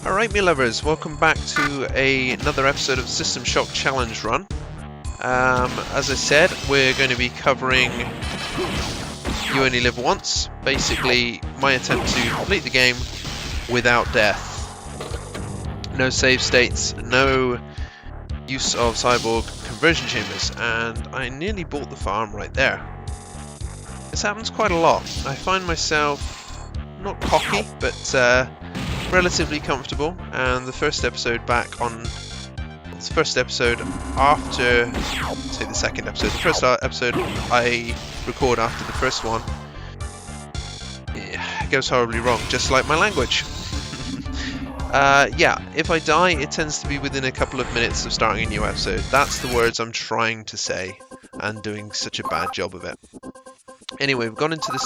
Alright, me lovers, welcome back to another episode of System Shock Challenge Run. As I said, we're going to be covering You Only Live Once. Basically, my attempt to complete the game without death. No save states, no use of cyborg conversion chambers, and I nearly bought the farm right there. This happens quite a lot. I find myself not cocky, but relatively comfortable, and the first episode back on the first episode after, say the second episode, the first episode I record after the first one, it goes horribly wrong, just like my language. Yeah, if I die, it tends to be within a couple of minutes of starting a new episode. That's the words I'm trying to say, and doing such a bad job of it. Anyway, we've gone into the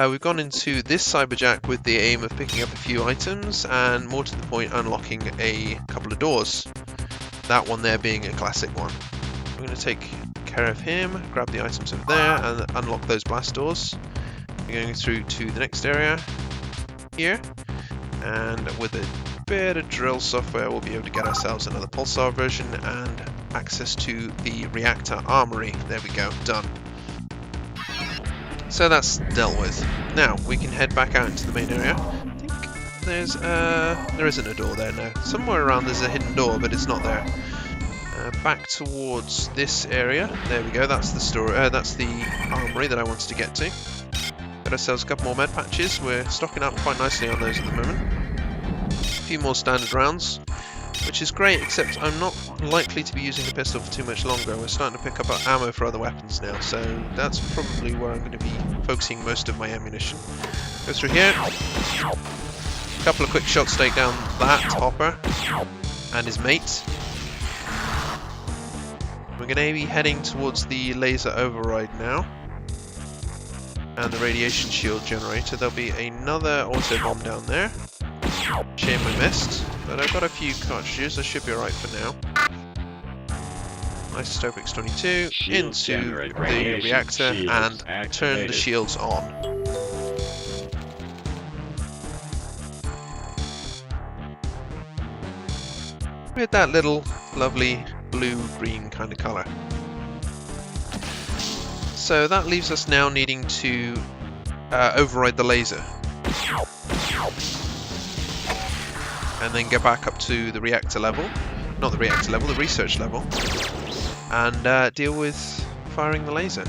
we've gone into this cyberjack with the aim of picking up a few items and, more to the point, unlocking a couple of doors. That one there being a classic one. We're going to take care of him, grab the items over there and unlock those blast doors. We're going through to the next area here, and with a bit of drill software we'll be able to get ourselves another pulsar version and access to the reactor armory. There we go, done. So that's dealt with. Now we can head back out into the main area. I think there isn't a door there now. Somewhere around there's a hidden door, but it's not there. Back towards this area. There we go. That's the store. That's the armory that I wanted to get to. Got ourselves a couple more med patches. We're stocking up quite nicely on those at the moment. A few more standard rounds, which is great, except I'm not likely to be using the pistol for too much longer. We're starting to pick up ammo for other weapons now, so that's probably where I'm going to be focusing most of my ammunition. Go through here. A couple of quick shots take down that hopper and his mate. We're going to be heading towards the laser override now and the radiation shield generator. There'll be another auto bomb down there. Shame I missed, but I've got a few cartridges. I should be alright for now. Isotopix 22 into the reactor and turn the shields on. With that little lovely blue-green kind of colour. So that leaves us now needing to override the laser. And then get back up to the reactor level, not the reactor level, the research level, and deal with firing the laser.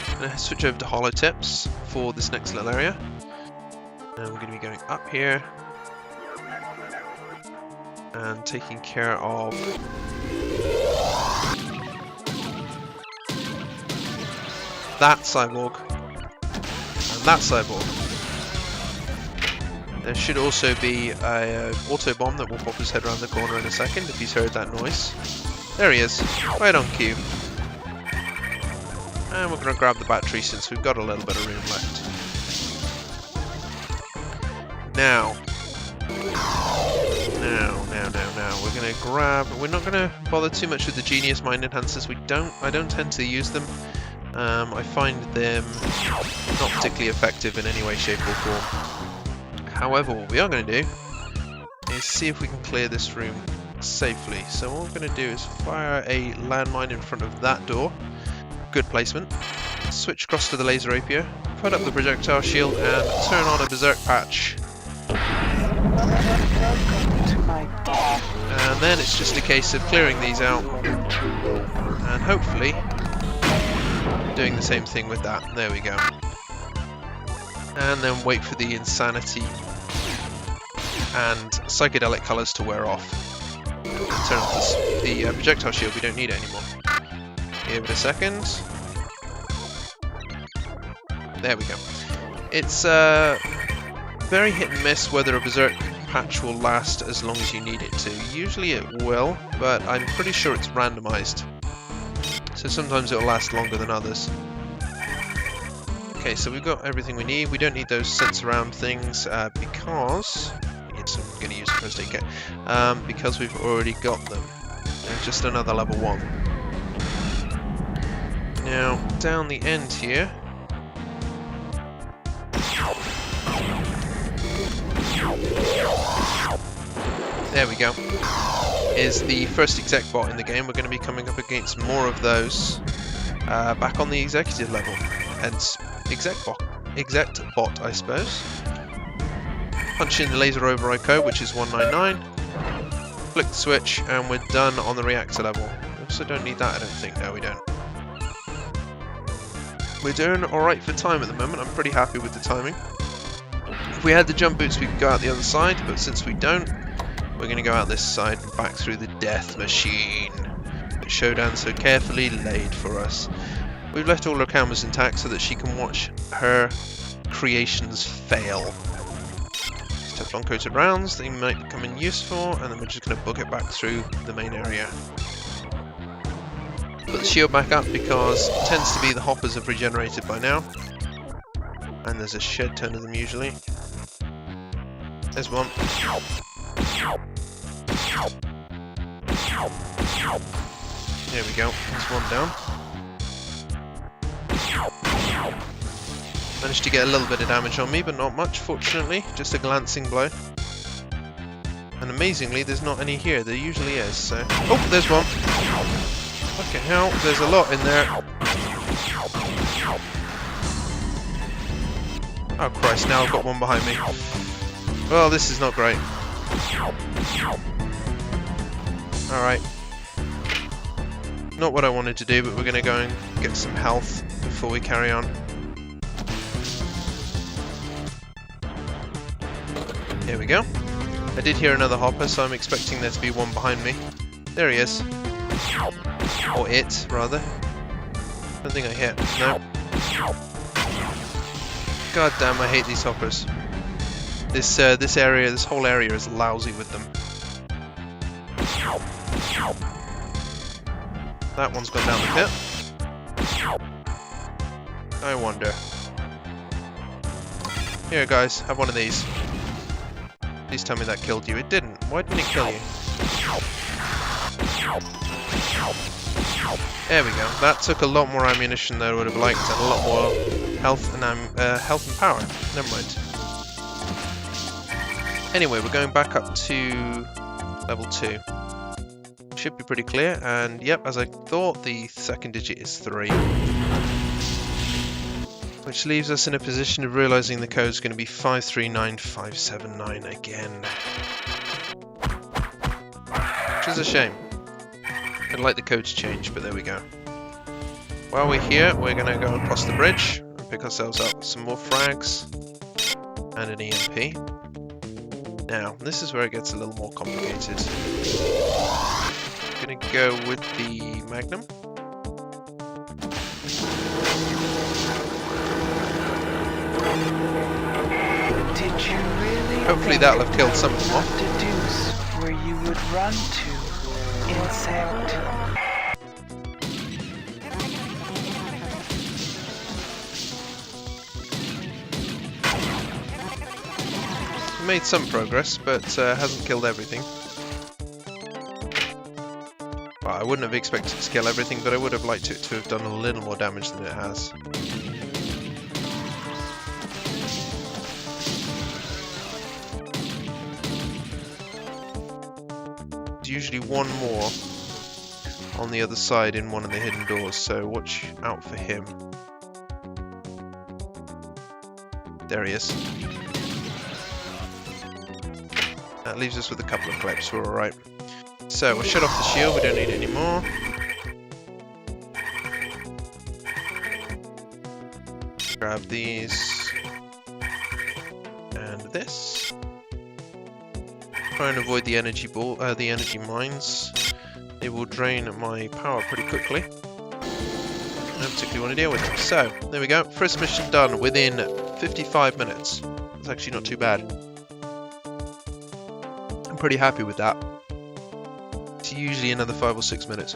I'm going to switch over to holotips for this next little area, and we're going to be going up here and taking care of that cyborg and that cyborg. There should also be an auto bomb that will pop his head around the corner in a second if he's heard that noise. There he is, right on cue. And we're going to grab the battery since we've got a little bit of room left. Now, we're going to grab. We're not going to bother too much with the Genius Mind Enhancers. I don't tend to use them. I find them not particularly effective in any way, shape, or form. However, what we are going to do is see if we can clear this room safely. So what we're going to do is fire a landmine in front of that door. Good placement. Switch across to the laser rapier, put up the projectile shield and turn on a berserk patch. And then it's just a case of clearing these out and hopefully doing the same thing with that. There we go. And then wait for the insanity and psychedelic colours to wear off. Turn off the projectile shield, we don't need it anymore. Give it a second. There we go. It's very hit and miss whether a berserk patch will last as long as you need it to. Usually it will, but I'm pretty sure it's randomised. So sometimes it'll last longer than others. Okay, so we've got everything we need. We don't need those sense around things because I'm going to use the first aid kit because we've already got them. They're just another level 1. Now down the end here, there we go, is the first exec bot in the game. We're going to be coming up against more of those back on the executive level, hence exec bot, I suppose. Punch in the laser override code, which is 199. Flick the switch, and we're done on the reactor level. We also don't need that, I don't think. No, we don't. We're doing alright for time at the moment. I'm pretty happy with the timing. If we had the jump boots, we could go out the other side, but since we don't, we're going to go out this side and back through the death machine that Shodan so carefully laid for us. We've left all our cameras intact so that she can watch her creations fail. Teflon coated rounds, they might become in useful, and then we're just going to book it back through the main area. Put the shield back up because it tends to be the hoppers have regenerated by now. And there's a shed ton of them usually. There's one. There we go, there's one down. Managed to get a little bit of damage on me, but not much, fortunately. Just a glancing blow. And amazingly, there's not any here. There usually is, so... Oh, there's one! Fucking hell, there's a lot in there. Oh Christ, now I've got one behind me. Well, this is not great. Alright. Not what I wanted to do, but we're going to go and get some health before we carry on. Here we go. I did hear another hopper, so I'm expecting there to be one behind me. There he is. Or it, rather. Don't think I hit. No. God damn, I hate these hoppers. This whole area is lousy with them. That one's gone down the pit. I wonder. Here, guys, have one of these. Please tell me that killed you. It didn't. Why didn't it kill you? There we go. That took a lot more ammunition than I would have liked, and a lot more health and power. Never mind. Anyway, we're going back up to level 2. Should be pretty clear, and yep, as I thought, the second digit is 3. Which leaves us in a position of realising the code is going to be 539579 again. Which is a shame. I'd like the code to change, but there we go. While we're here, we're going to go across the bridge and pick ourselves up some more frags and an EMP. Now, this is where it gets a little more complicated. I'm going to go with the Magnum. Did you really Hopefully that'll have killed some of them off. deduce where you would run to, insect? Made some progress, but hasn't killed everything. Well, I wouldn't have expected it to kill everything, but I would have liked it to have done a little more damage than it has. There's usually one more on the other side in one of the hidden doors, so watch out for him. There he is. That leaves us with a couple of clips, we're alright. So, we'll shut off the shield, we don't need it anymore. Grab these. And this. Try and avoid the energy mines. They will drain my power pretty quickly. I don't particularly want to deal with them. So, there we go. First mission done within 55 minutes. That's actually not too bad. I'm pretty happy with that. It's usually another 5 or 6 minutes.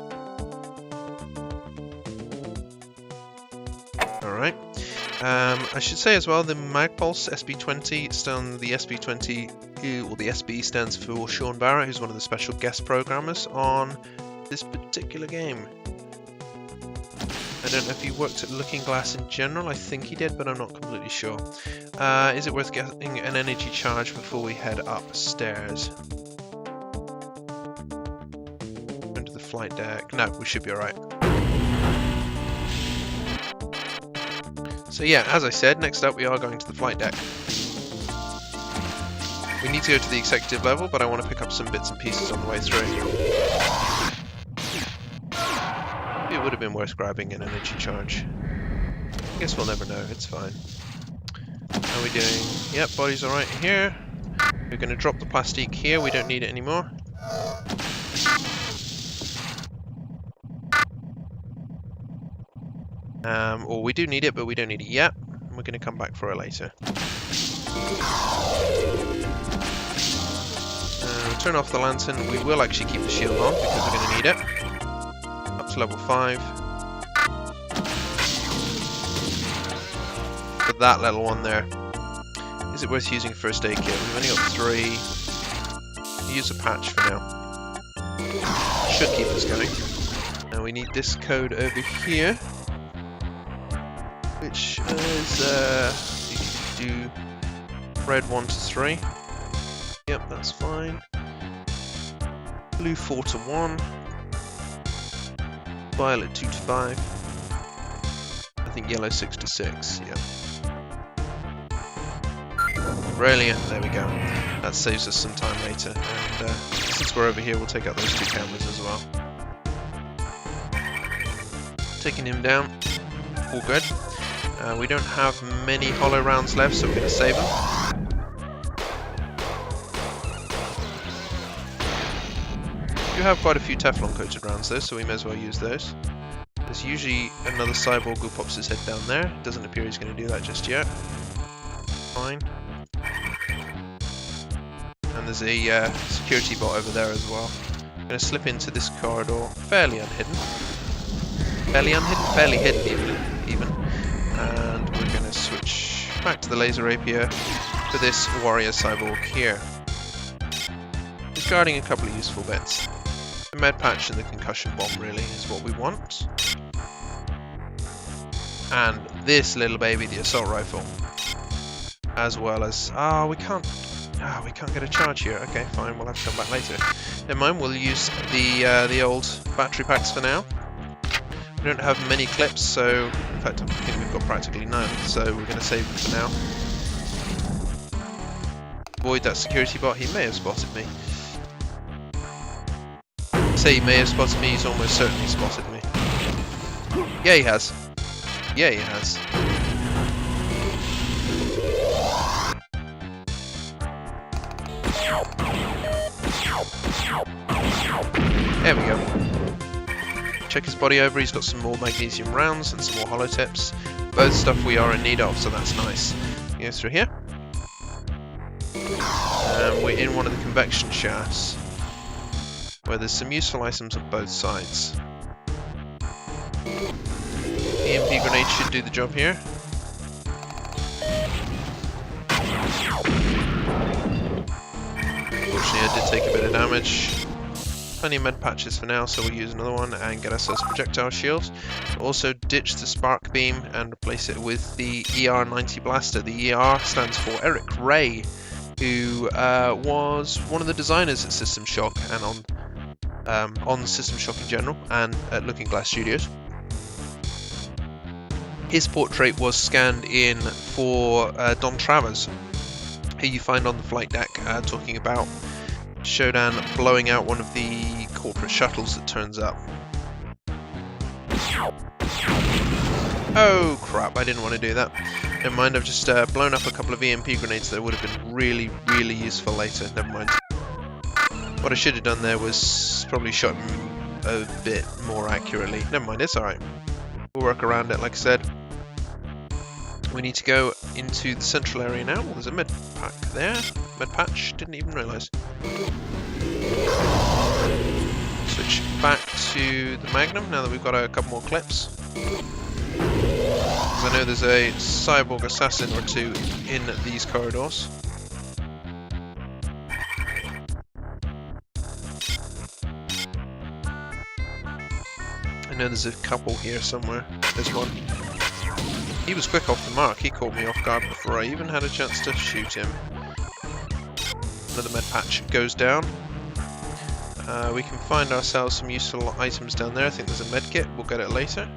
Alright. I should say as well, the Magpulse SB20 stands, the SB20, or the SB stands for Sean Barrett, who's one of the special guest programmers on this particular game. I don't know if he worked at Looking Glass in general, I think he did, but I'm not completely sure. Is it worth getting an energy charge before we head upstairs? flight deck. No, we should be alright. So yeah, as I said, next up we are going to the flight deck. We need to go to the executive level, but I want to pick up some bits and pieces on the way through. It would have been worth grabbing an energy charge. I guess we'll never know, it's fine. How are we doing? Yep, body's alright here. We're going to drop the plastique here, we don't need it anymore. Or we do need it, but we don't need it yet. We're going to come back for it later. Turn off the lantern. We will actually keep the shield on because we're going to need it. Up to level 5. For that little one there. Is it worth using first aid kit? We've only got 3. Use a patch for now. Should keep us going. Now we need this code over here. Which is, you can do red 1 to 3. Yep, that's fine. Blue 4 to 1. Violet 2 to 5. I think yellow 6 to 6, yeah. Brilliant, there we go. That saves us some time later. And since we're over here, we'll take out those 2 cameras as well. Taking him down. All good. We don't have many hollow rounds left, so we're going to save them. We have quite a few Teflon coated rounds though, so we may as well use those. There's usually another cyborg who pops his head down there. It doesn't appear he's going to do that just yet. Fine. And there's a security bot over there as well. I'm going to slip into this corridor fairly unhidden. Fairly unhidden? Fairly hidden even. And we're going to switch back to the laser rapier for this warrior cyborg here. He's guarding a couple of useful bits. The med patch and the concussion bomb really is what we want. And this little baby, the assault rifle. As well as... we can't get a charge here. Okay, fine, we'll have to come back later. Never mind, we'll use the old battery packs for now. We don't have many clips, so in fact I think we've got practically none, so we're going to save them for now. Avoid that security bot, he may have spotted me. Say he may have spotted me, he's almost certainly spotted me. Yeah, he has. Yeah, he has. There we go. Check his body over, he's got some more magnesium rounds and some more hollow tips. Both stuff we are in need of, so that's nice. Go through here. We're in one of the convection shafts, where there's some useful items on both sides. EMP grenade should do the job here. Unfortunately, I did take a bit of damage. Plenty of med patches for now, so we'll use another one and get ourselves projectile shields. Also ditch the spark beam and replace it with the ER-90 blaster. The ER stands for Eric Ray, who was one of the designers at System Shock and on System Shock in general and at Looking Glass Studios. His portrait was scanned in for Don Travers, who you find on the flight deck talking about Shodan blowing out one of the corporate shuttles that turns up. Oh crap, I didn't want to do that. Never mind, I've just blown up a couple of EMP grenades that would have been really, really useful later. Never mind. What I should have done there was probably shot him a bit more accurately. Never mind, it's alright. We'll work around it, like I said. We need to go into the central area now. Well, there's a med pack there. Med patch, didn't even realise. Switch back to the Magnum now that we've got a couple more clips. I know there's a cyborg assassin or two in these corridors. I know there's a couple here somewhere. There's one. He was quick off the mark, he caught me off guard before I even had a chance to shoot him. Another med patch goes down. We can find ourselves some useful items down there. I think there's a medkit. We'll get it later.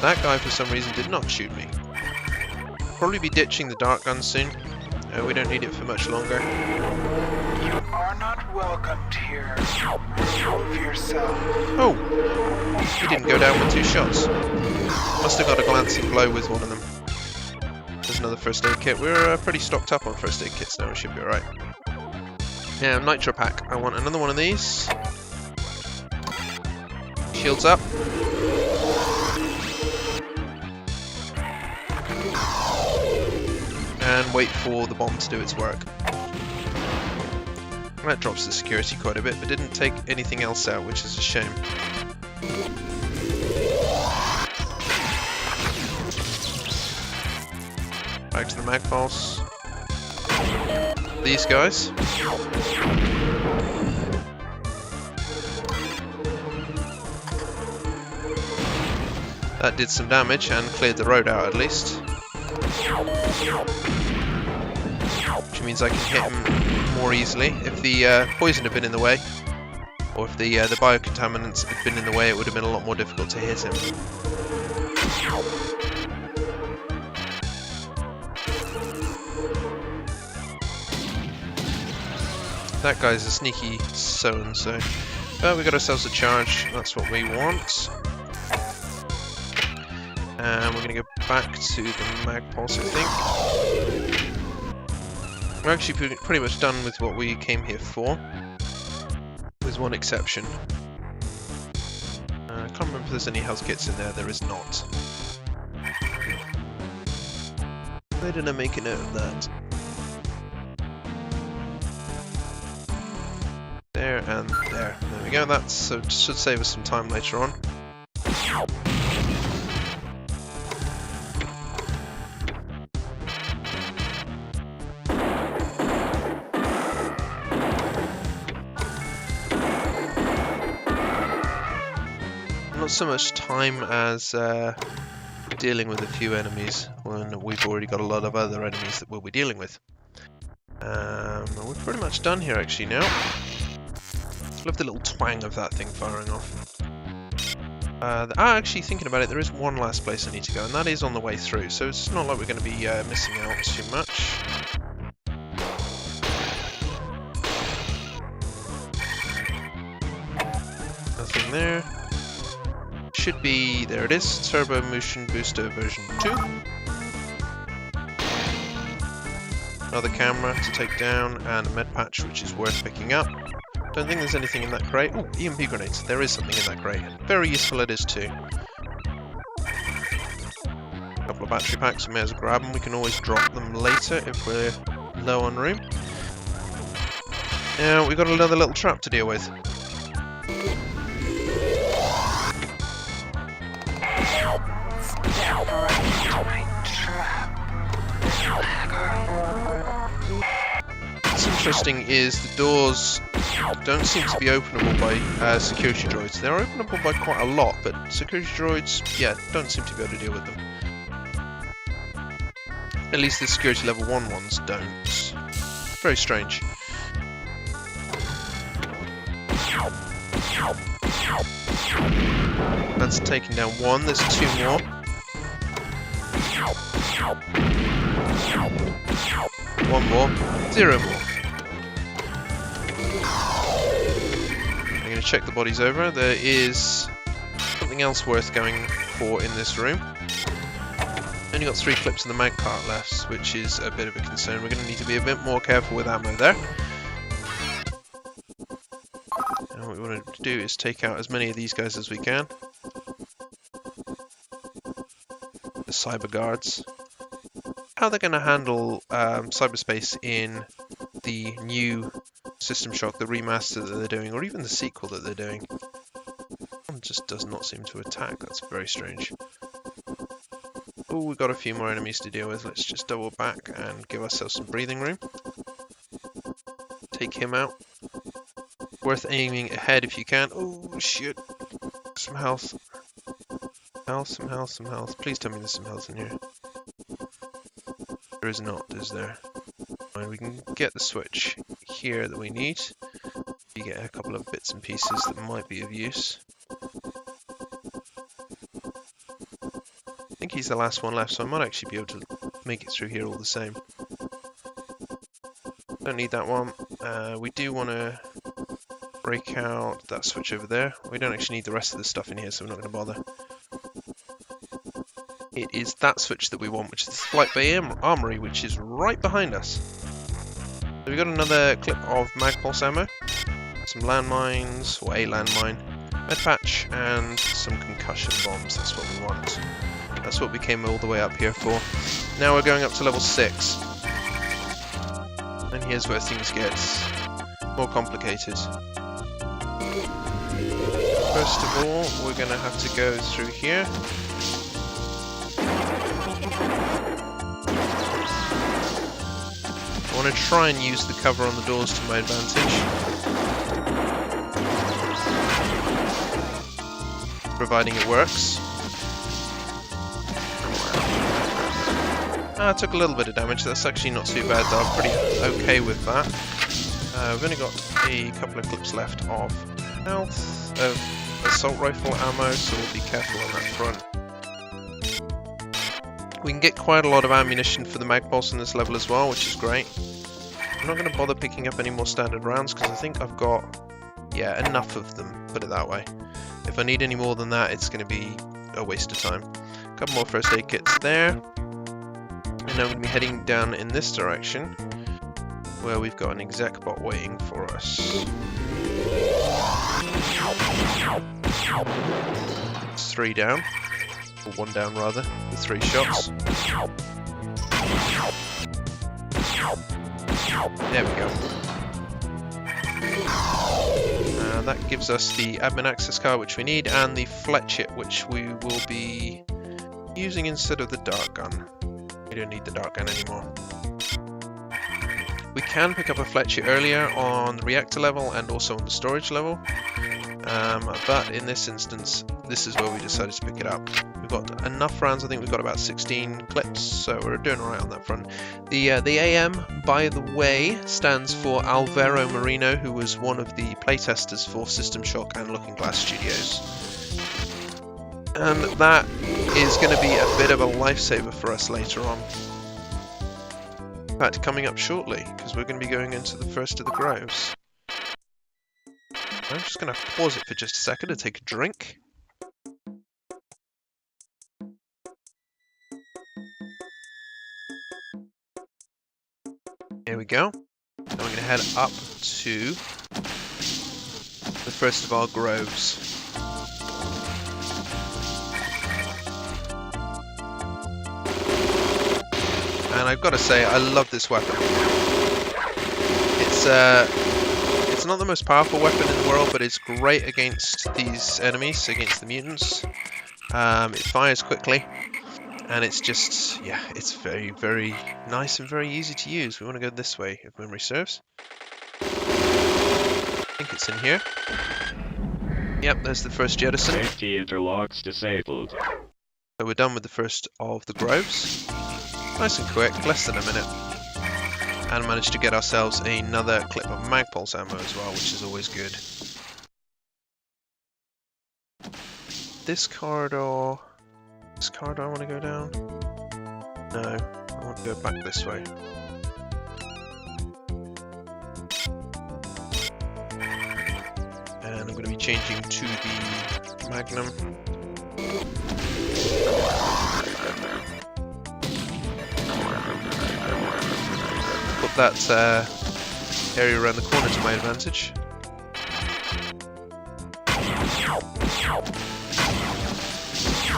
That guy, for some reason, did not shoot me. Probably be ditching the dart gun soon. We don't need it for much longer. You are not welcomed here. Remove yourself. Oh! He didn't go down with 2 shots. Must have got a glancing blow with one of them. There's another first aid kit. We're pretty stocked up on first aid kits now. We should be alright. Now, nitro pack. I want another one of these. Shields up. And wait for the bomb to do its work. That drops the security quite a bit, but didn't take anything else out, which is a shame. Back to the mag pulse. These guys. That did some damage and cleared the road out at least. Which means I can hit him more easily. If the poison had been in the way, or if the biocontaminants had been in the way, it would have been a lot more difficult to hit him. That guy's a sneaky so-and-so. But we got ourselves a charge, that's what we want. And we're going to go back to the mag pulse, I think. We're actually pretty much done with what we came here for. With one exception. I can't remember if there's any health kits in there, there is not. Why did I make a note of that? There and there. There we go, that should save us some time later on. Not so much time as dealing with a few enemies when we've already got a lot of other enemies that we'll be dealing with. We're pretty much done here actually now. Love the little twang of that thing firing off. Actually thinking about it, there is one last place I need to go, and that is on the way through, so it's not like we're going to be missing out too much. Nothing there. Should be, there it is, Turbo Motion Booster version 2. Another camera to take down, and a med patch which is worth picking up. Don't think there's anything in that crate. Oh, EMP grenades. There is something in that crate. Very useful it is too. A couple of battery packs, we may as well grab them. We can always drop them later if we're low on room. Now, we've got another little trap to deal with. What's interesting is the doors don't seem to be openable by security droids. They're openable by quite a lot, but security droids, yeah, don't seem to be able to deal with them. At least the security level 1 ones don't. Very strange. That's taken down one, there's 2 more. One more, 0 more. I'm going to check the bodies over. There is something else worth going for in this room. Only got 3 clips in the mag cart left, which is a bit of a concern. We're going to need to be a bit more careful with ammo there. And what we want to do is take out as many of these guys as we can. The cyber guards. How they're going to handle cyberspace in the new System Shock, the remaster that they're doing, or even the sequel that they're doing. One just does not seem to attack. That's very strange. Oh, we've got a few more enemies to deal with. Let's just double back and give ourselves some breathing room. Take him out. Worth aiming ahead if you can. Oh, shit. Some health. Some health. Please tell me there's some health in here. There is not, is there? And we can get the switch here that we need. You get a couple of bits and pieces that might be of use. I think he's the last one left, so I might actually be able to make it through here all the same. Don't need that one. We do want to break out that switch over there. We don't actually need the rest of the stuff in here, so we're not going to bother. It is that switch that we want, which is the Flight Bay Armory, which is right behind us. So we've got another clip of mag pulse ammo, some landmines, or a landmine, med patch, and some concussion bombs. That's what we want. That's what we came all the way up here for. Now we're going up to level 6. And here's where things get more complicated. First of all, we're going to have to go through here. I want to try and use the cover on the doors to my advantage, providing it works. I took a little bit of damage. That's actually not too bad though. I'm pretty okay with that. We've only got a couple of clips left of health, of assault rifle ammo, so we'll be careful on that front. We can get quite a lot of ammunition for the mag pulse in this level as well, which is great. I'm not going to bother picking up any more standard rounds because I think I've got, yeah, enough of them, put it that way. If I need any more than that, it's going to be a waste of time. A couple more first aid kits there. And now we're going to be heading down in this direction, where we've got an exec bot waiting for us. It's 3 down. Or 1 down rather, with 3 shots. There we go. That gives us the admin access card which we need, and the fletchit which we will be using instead of the dart gun. We don't need the dart gun anymore. We can pick up a fletchit earlier on the reactor level and also on the storage level, but in this instance, this is where we decided to pick it up. We've got enough rounds. I think we've got about 16 clips, so we're doing alright on that front. The AM, by the way, stands for Alvaro Marino, who was one of the playtesters for System Shock and Looking Glass Studios. And that is going to be a bit of a lifesaver for us later on. In fact, coming up shortly, because we're going to be going into the first of the groves. I'm just going to pause it for just a second to take a drink. Here we go. And we're going to head up to the first of our groves. And I've got to say, I love this weapon. It's not the most powerful weapon in the world, but it's great against these enemies, against the mutants. It fires quickly, and it's just, yeah, it's very, very nice and very easy to use. We want to go this way, if memory serves. I think it's in here. Yep, there's the first jettison. Safety interlocks disabled. So we're done with the first of the groves. Nice and quick, less than a minute. And managed to get ourselves another clip of mag pulse ammo as well, which is always good. This corridor I want to go down? No, I want to go back this way. And I'm going to be changing to the Magnum. Put that area around the corner to my advantage.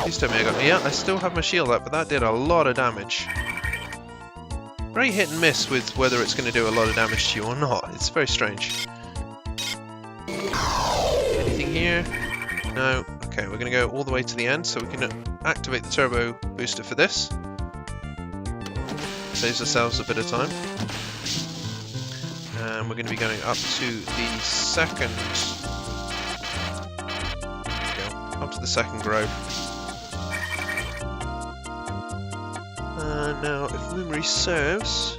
Please tell me I got... Yeah, I still have my shield up, but that did a lot of damage. Very hit and miss with whether it's going to do a lot of damage to you or not. It's very strange. Anything here? No. Okay, we're going to go all the way to the end, so we can activate the turbo booster for this. Saves ourselves a bit of time. And we're going to be going up to the second... There we go. Up to the second grove. Now, if memory serves,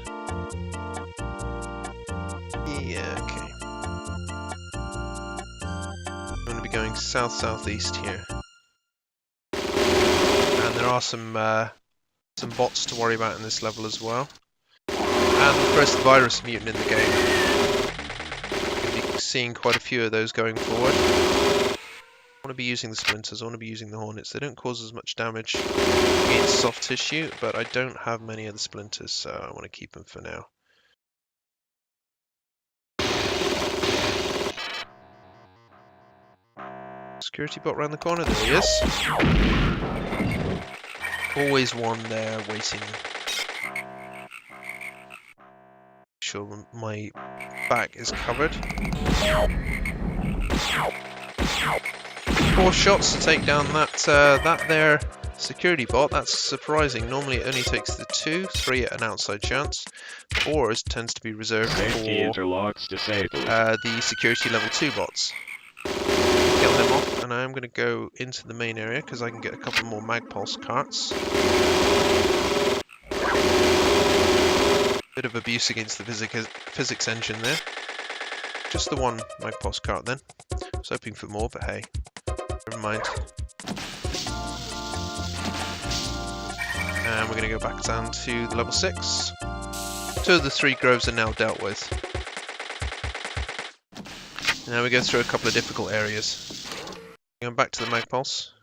going south-southeast here. And there are some bots to worry about in this level as well. And the first virus mutant in the game. You'll be seeing quite a few of those going forward. I want to be using the splinters, I want to be using the hornets. They don't cause as much damage against soft tissue, but I don't have many of the splinters, so I want to keep them for now. Security bot around the corner, there he is. Always one there waiting. Sure my back is covered. 4 shots to take down that there security bot. That's surprising. Normally it only takes the 2, 3 at an outside chance. 4 tends to be reserved Safety for interlocks disabled. the security level 2 bots. Kill them off, and I'm going to go into the main area because I can get a couple more mag pulse carts. Bit of abuse against the physics engine there. Just the one mag pulse cart then. I was hoping for more, but hey, never mind. And we're going to go back down to the level 6. 2 of the 3 groves are now dealt with. Now we go through a couple of difficult areas. Going back to the mag pulse.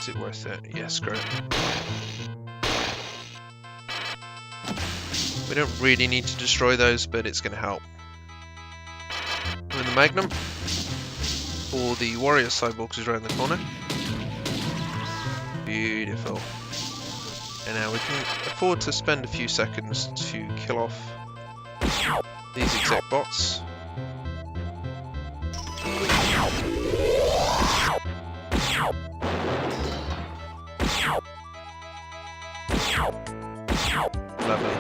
Is it worth it? Yeah, screw it. We don't really need to destroy those, but it's going to help. With the Magnum, or the Warrior Cyborgs is around the corner. Beautiful. And now we can afford to spend a few seconds to kill off these exec bots. Lovely.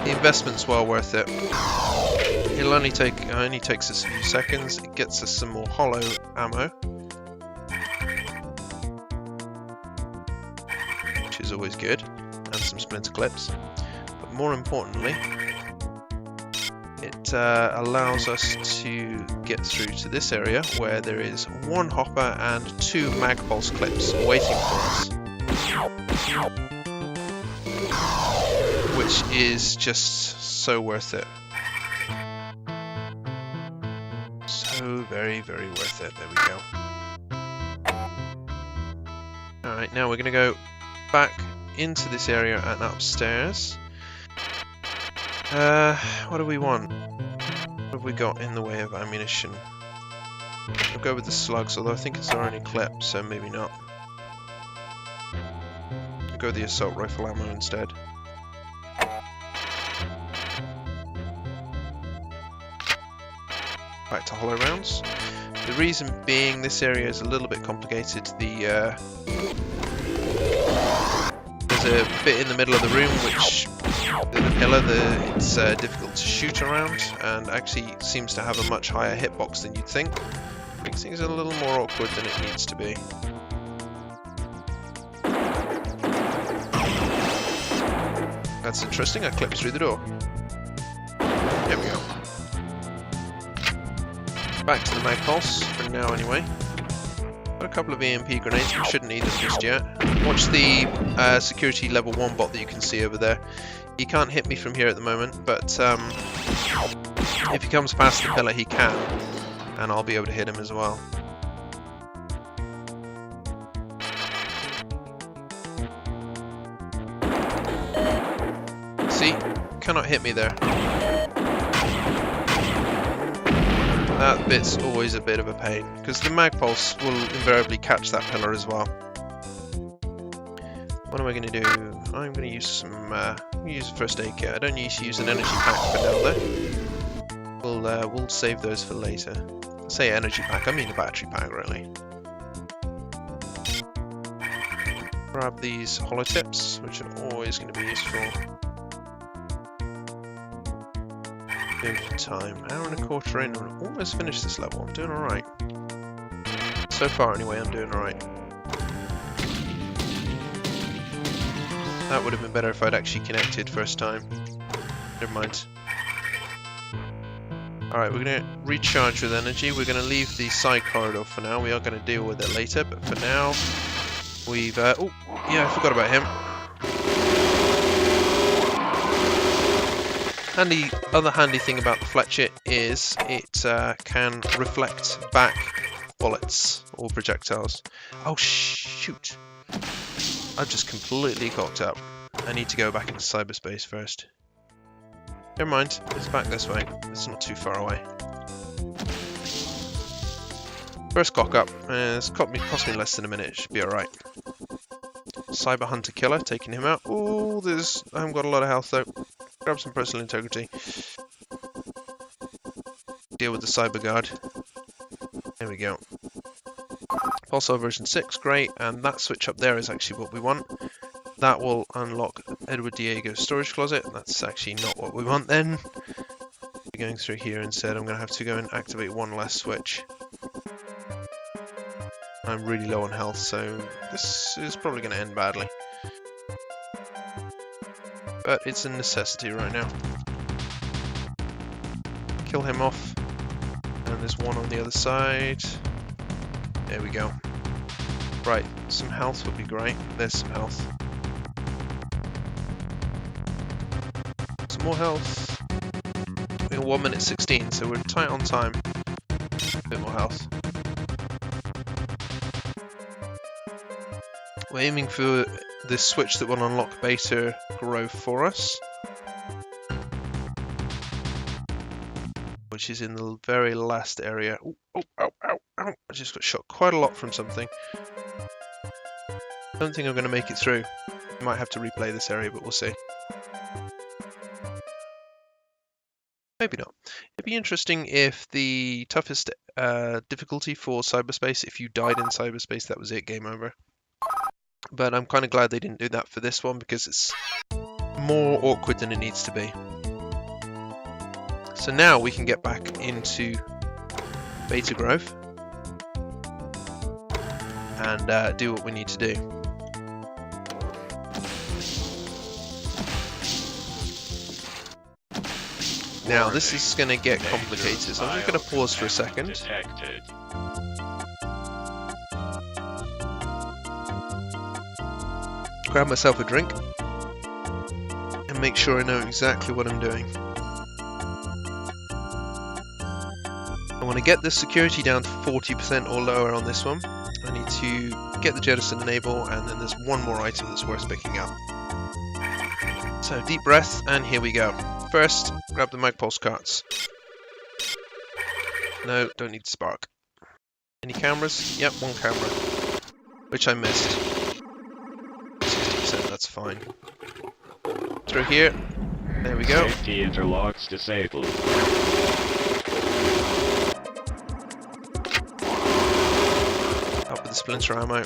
The investment's well worth it. It'll only takes us a few seconds. It gets us some more hollow ammo, which is always good, and some splinter clips. But more importantly, it allows us to get through to this area where there is 1 hopper and 2 mag pulse clips waiting for us, which is just so worth it. So very, very worth it. There we go. Alright, now we're going to go back into this area and upstairs. What do we want? What have we got in the way of ammunition? I'll go with the slugs, although I think it's our only clip, so maybe not. I'll go with the assault rifle ammo instead. Back to hollow rounds. The reason being this area is a little bit complicated. There's a bit in the middle of the room which the pillar it's difficult to shoot around, and actually seems to have a much higher hitbox than you'd think. Makes things a little more awkward than it needs to be. That's interesting, I clipped through the door. There we go. Back to the mag pulse, for now anyway. Got a couple of EMP grenades, but shouldn't need them just yet. Watch the security level 1 bot that you can see over there. He can't hit me from here at the moment, but if he comes past the pillar he can, and I'll be able to hit him as well. See? Cannot hit me there. That bit's always a bit of a pain, because the mag pulse will invariably catch that pillar as well. What am I going to do? I'm going to use some use a first aid kit. I don't need to use an energy pack for now though. We'll save those for later. I say energy pack, I mean the battery pack really. Grab these hollow tips, which are always going to be useful. Good time. Hour and a quarter in, and almost finished this level. I'm doing alright. So far anyway, I'm doing alright. That would have been better if I'd actually connected first time. Never mind. Alright, we're going to recharge with energy. We're going to leave the side corridor for now. We are going to deal with it later, but for now, we've... oh, yeah, I forgot about him. And the other handy thing about the Fletcher is it can reflect back bullets or projectiles. Oh, shoot. I've just completely cocked up. I need to go back into cyberspace first. Never mind, it's back this way. It's not too far away. First cock up. It's cost me less than a minute. It should be alright. Cyber Hunter Killer, taking him out. Oh, I haven't got a lot of health though. Grab some personal integrity. Deal with the cyber guard. There we go. Pulsar version 6, great. And that switch up there is actually what we want. That will unlock Edward Diego's storage closet. That's actually not what we want then. We're going through here instead. I'm going to have to go and activate one last switch. I'm really low on health, so this is probably going to end badly. But it's a necessity right now. Kill him off. And there's one on the other side. There we go. Right, some health would be great. There's some health. Some more health. We're 1 minute 16, so we're tight on time. A bit more health. We're aiming for this switch that will unlock beta growth for us, which is in the very last area. Ooh, oh, ow, ow, ow. I just got shot quite a lot from something. I don't think I'm going to make it through. I might have to replay this area, but we'll see. Maybe not. It'd be interesting if the toughest difficulty for cyberspace, if you died in cyberspace, that was it, game over. But I'm kind of glad they didn't do that for this one because it's more awkward than it needs to be. So now we can get back into beta growth and do what we need to do. Now this is going to get complicated, so I'm just going to pause for a second. Grab myself a drink and make sure I know exactly what I'm doing. I want to get the security down to 40% or lower on this one. I need to get the jettison enable, and then there's one more item that's worth picking up. So deep breath, and here we go. First, grab the mag pulse carts. No, don't need spark. Any cameras? Yep, one camera, which I missed. 60%, that's fine. Through here. There we go. Safety interlocks disabled. Up with the splinter ammo.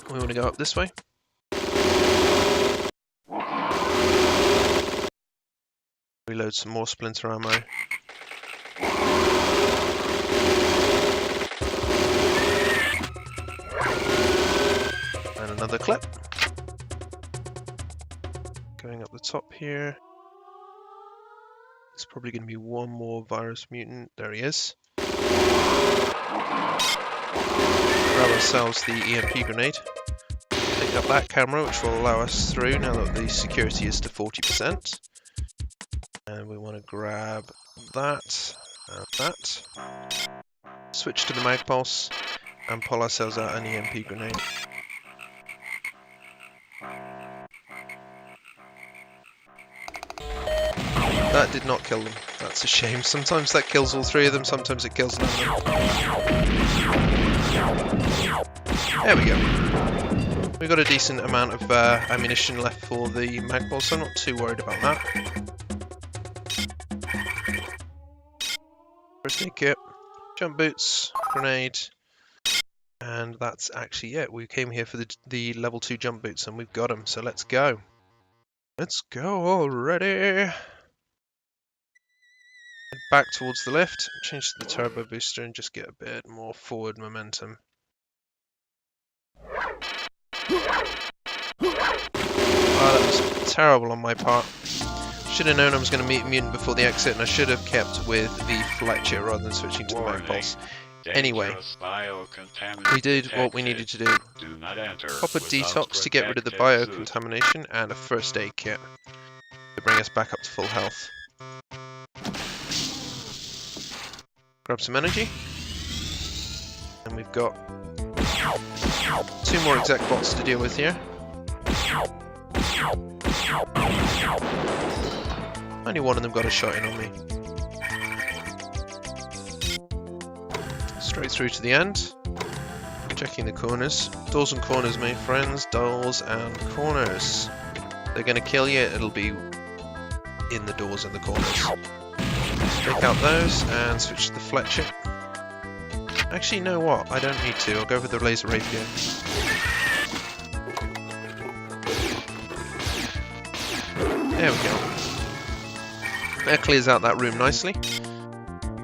We want to go up this way. Reload some more splinter ammo. And another clip. Going up the top here. There's probably going to be one more virus mutant. There he is. Grab ourselves the EMP grenade. Pick up that camera, which will allow us through now that the security is to 40%. And we want to grab that and that. Switch to the mag pulse and pull ourselves out an EMP grenade. That did not kill them. That's a shame. Sometimes that kills all three of them, sometimes it kills none of them. There we go. We've got a decent amount of ammunition left for the mag pulse, so I'm not too worried about that. First aid kit, jump boots, grenade, and that's actually it. We came here for the level 2 jump boots and we've got them, so let's go. Let's go already. Head back towards the lift, change to the turbo booster and just get a bit more forward momentum. Oh, that was terrible on my part. Should have known I was going to meet a mutant before the exit, and I should have kept with the Fletcher rather than switching to the mag pulse. Anyway, we did what we needed to do. Pop a detox to get rid of the biocontamination, and a first aid kit to bring us back up to full health. Grab some energy, and we've got 2 more exec bots to deal with here. Only one of them got a shot in on me. Straight through to the end. Checking the corners. Doors and corners, my friends. Doors and corners. They're going to kill you, it'll be in the doors and the corners. Take out those and switch to the Fletcher. Actually, you know what? I don't need to. I'll go with the laser rapier. There we go. That clears out that room nicely.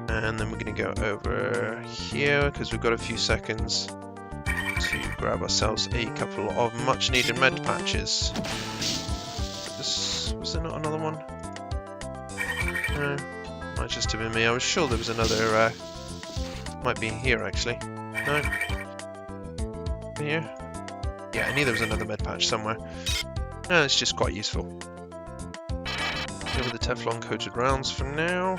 And then we're going to go over here because we've got a few seconds to grab ourselves a couple of much needed med patches. Was there not another one? No, might just have been me. I was sure there was another. Might be here actually. No. Here? Yeah, I knew there was another med patch somewhere. No, it's just quite useful. Go with the Teflon coated rounds for now.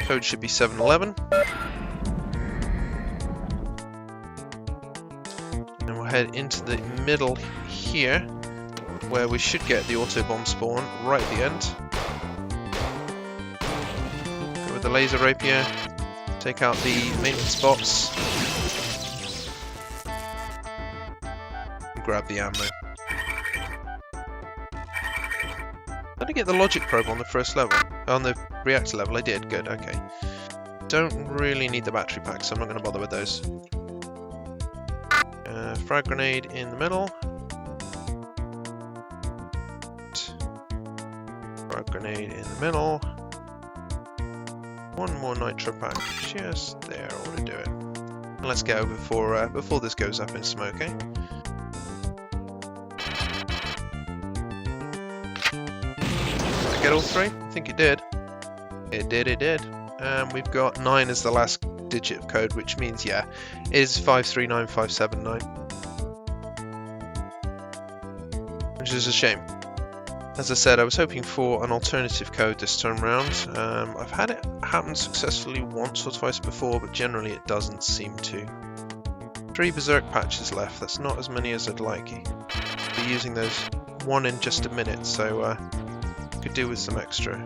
Code should be 711. And we'll head into the middle here, where we should get the autobomb spawn right at the end. Go with the laser rapier. Take out the maintenance bots. And grab the ammo. Did I get the logic probe on the first level? On the reactor level? I did. Good, okay. Don't really need the battery pack, so I'm not going to bother with those. Frag grenade in the middle. Frag grenade in the middle. One more nitro pack just there ought to do it. And let's get over before this goes up in smoke, eh? Did I get all 3? I think it did. It did. We've got 9 as the last digit of code, which means, yeah, it is 539579. Which is a shame. As I said, I was hoping for an alternative code this time round. I've had it happen successfully once or twice before, but generally it doesn't seem to. 3 berserk patches left. That's not as many as I'd like. I'll be using those 1 in just a minute, so could do with some extra.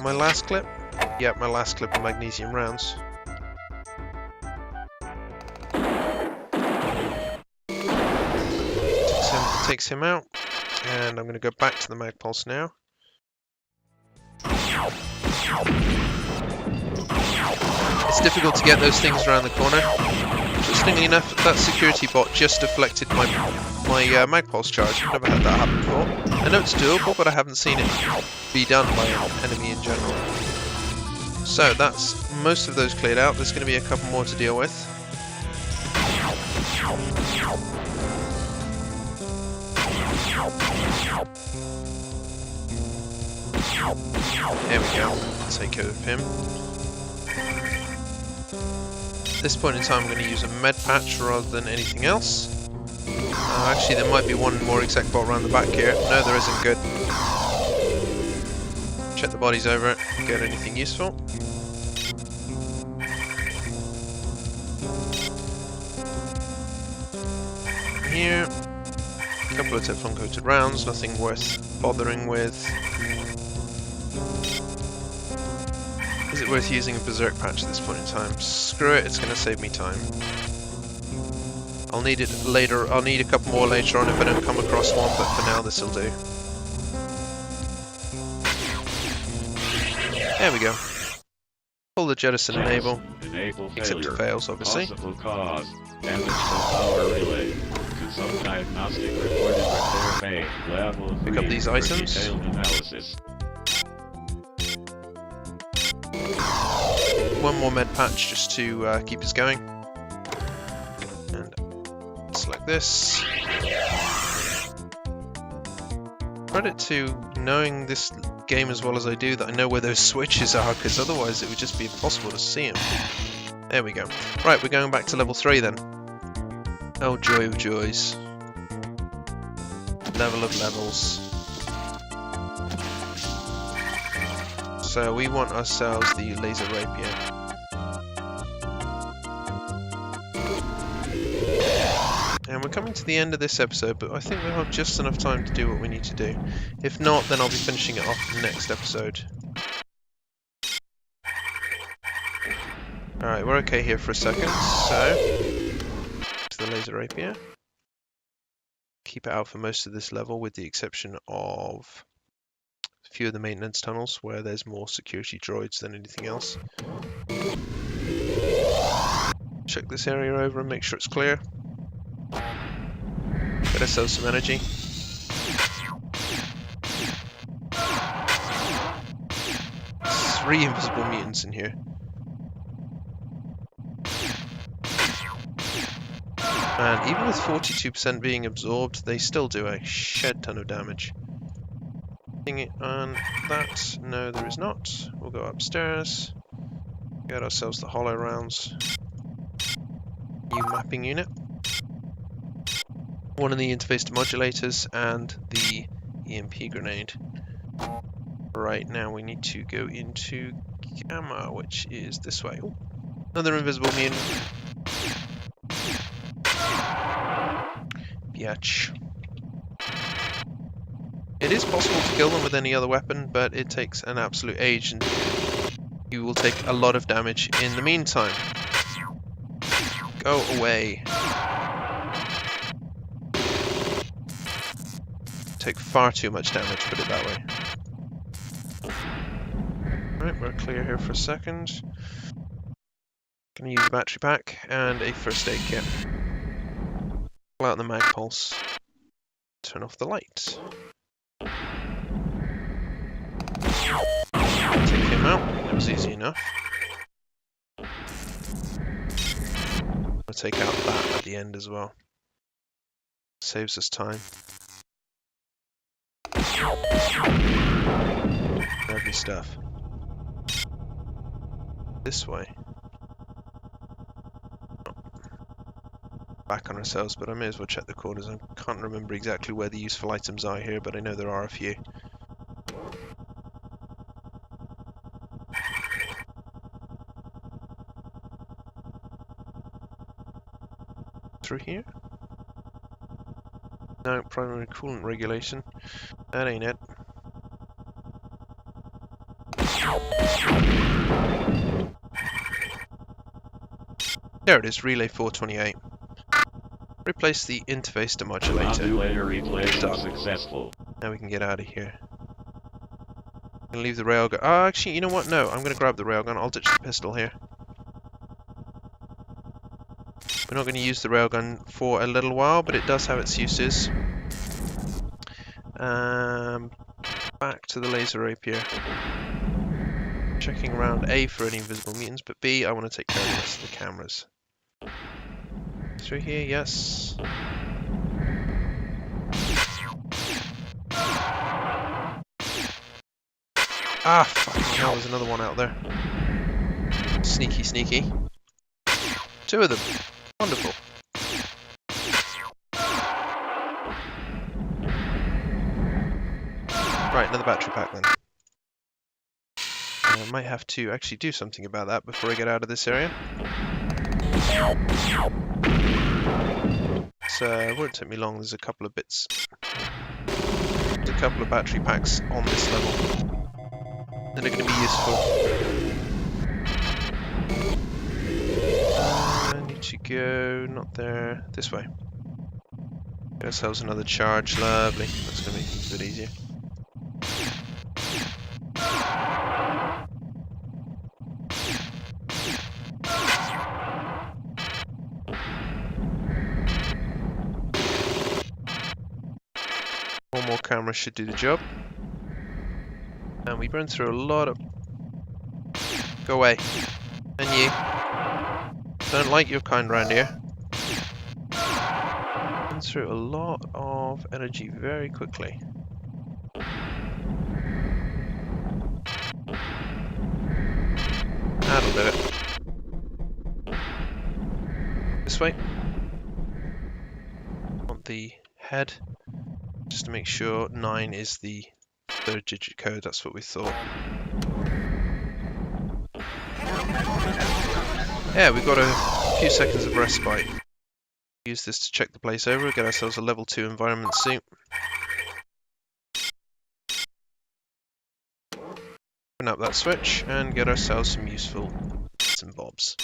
My last clip? Yep, my last clip of magnesium rounds. Takes him out, and I'm going to go back to the mag pulse now. It's difficult to get those things around the corner. Interestingly enough, that security bot just deflected my mag pulse charge. I've never had that happen before. I know it's doable, but I haven't seen it be done by an enemy in general. So that's most of those cleared out. There's going to be a couple more to deal with. There we go. Take care of him. At this point in time, I'm going to use a med patch rather than anything else. Actually, there might be one more exec bot around the back here. No, there isn't. Good. Check the bodies over it. Get anything useful. Here, a couple of Teflon coated rounds. Nothing worth bothering with. Is it worth using a berserk patch at this point in time? Screw it, it's going to save me time. I'll need it later. I'll need a couple more later on if I don't come across one, but for now this will do. There we go. Pull the jettison enable. Except it fails, obviously. Cause. Damage to power relay. Some diagnostic reported repair bay. Level 3. Pick up these items. Detailed analysis. one more med patch just to keep us going. And select this. Credit to knowing this game as well as I do that I know where those switches are, because otherwise it would just be impossible to see them. There we go. Right, we're going back to level 3 then. Oh, joy of joys. Level of levels. So we want ourselves the laser rapier. And we're coming to the end of this episode, but I think we'll have just enough time to do what we need to do. If not, then I'll be finishing it off next episode. Alright, we're okay here for a second, so to the laser rapier. Keep it out for most of this level, with the exception of a few of the maintenance tunnels where there's more security droids than anything else. Check this area over and make sure it's clear. Get ourselves some energy. 3 invisible mutants in here. And even with 42% being absorbed, they still do a shed ton of damage. On that, no there is not. We'll go upstairs. Get ourselves the hollow rounds. New mapping unit. One of the interface demodulators and the EMP grenade. Right, now we need to go into Gamma, which is this way. Ooh, another invisible mutant. Biatch. It is possible to kill them with any other weapon, but it takes an absolute age, and you will take a lot of damage in the meantime. Go away. Take far too much damage, put it that way. Right, we're clear here for a second. Gonna use a battery pack and a first aid kit. Pull out the mag pulse. Turn off the light. Take him out. It was easy enough. I'll take out that at the end as well. Saves us time. Lovely stuff. This way. Back on ourselves, but I may as well check the corners. I can't remember exactly where the useful items are here, but I know there are a few. Through here? No, primary coolant regulation. That ain't it. There it is, relay 428. Replace the interface demodulator. Done. Successful. Now we can get out of here. And leave the railgun. Oh, actually, you know what? No, I'm going to grab the railgun. I'll ditch the pistol here. We're not going to use the railgun for a little while, but it does have its uses. Back to the laser rapier. Checking around A for any invisible mutants, but B, I want to take care of the rest of the cameras. Through here, yes. Ah, fucking hell, there's another one out there. Sneaky, sneaky. 2 of them. Wonderful. Right, another battery pack then. I might have to actually do something about that before I get out of this area. So it won't take me long, there's a couple of bits. There's a couple of battery packs on this level that are going to be useful. I need to go, not there, this way. Get ourselves another charge, lovely. That's going to make things a bit easier. One more camera should do the job. And we burn through a lot of... Go away. And you. Don't like your kind round here. Burn through a lot of energy very quickly. That'll do it. This way. Want the head. Just to make sure 9 is the third digit code, that's what we thought. Yeah, we've got a few seconds of respite. Use this to check the place over, get ourselves a level 2 environment suit. Open up that switch and get ourselves some useful bits and bobs.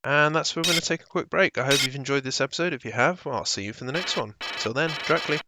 And that's where we're going to take a quick break. I hope you've enjoyed this episode. If you have, well, I'll see you for the next one. Until then, directly.